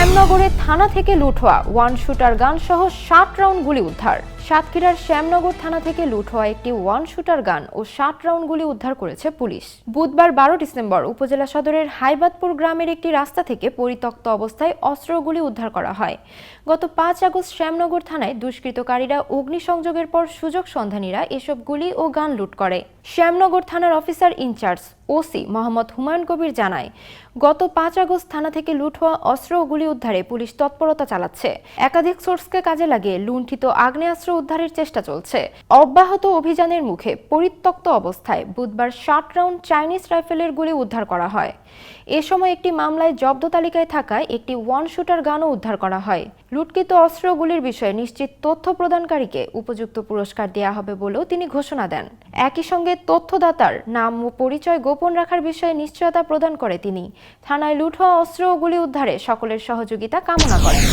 শ্যামনগরের থানা থেকে লুট হওয়া ওয়ান শুটার গান সহ 60 রাউন্ড গুলি উদ্ধার। সাতক্ষীরার শ্যামনগর থানা থেকে লুট হওয়া একটি ওয়ান শুটার গান ও 60 রাউন্ড গুলি উদ্ধার করেছে পুলিশ। বুধবার 12 ডিসেম্বর উপজেলা সদরের হাইবাদপুর গ্রামের একটি রাস্তা থেকে পরিত্যক্ত অবস্থায় অস্ত্রগুলি উদ্ধার করা হয়। গত 5 আগস্ট শ্যামনগর থানায় দুষ্কৃতকারীরা অগ্নিসংযোগের পর সুযোগ সন্ধানীরা এসব গুলি ও গান লুট করে। শ্যামনগর থানার officer in charge OC Mohammad Humayun Kabir জানায়, গত 5 আগস্ট থানা থেকে লুট হওয়া অস্ত্র ও গুলি উদ্ধারে পুলিশ তৎপরতা চালাচ্ছে। একাধিক সোর্সকে কাজে লাগিয়ে লুণ্ঠিত আগ্নেয়াস্ত্র উদ্ধারের চেষ্টা চলছে। অব্যাহত অভিযানের মুখে পরিত্যক্ত অবস্থায় বুধবার 60 রাউন্ড চাইনিজ রাইফেলের গুলি উদ্ধার করা হয়। এ সময় একটি মামলায় জব্দ তালিকায় থাকা একটি ওয়ান শুটার গানও উদ্ধার করা হয়। লুটকৃত অস্ত্রগুলির বিষয়ে নিশ্চিত তথ্য প্রদানকারীকে উপযুক্ত পুরস্কার দেওয়া হবে বলেও তিনি ঘোষণা দেন। একই সঙ্গে তথ্যদাতার নাম ও পরিচয় গোপন রাখার বিষয়ে নিশ্চয়তা প্রদান করে তিনি থানায় লুট হওয়া অস্ত্র ও গুলি উদ্ধারে সকলের সহযোগিতা কামনা করেন।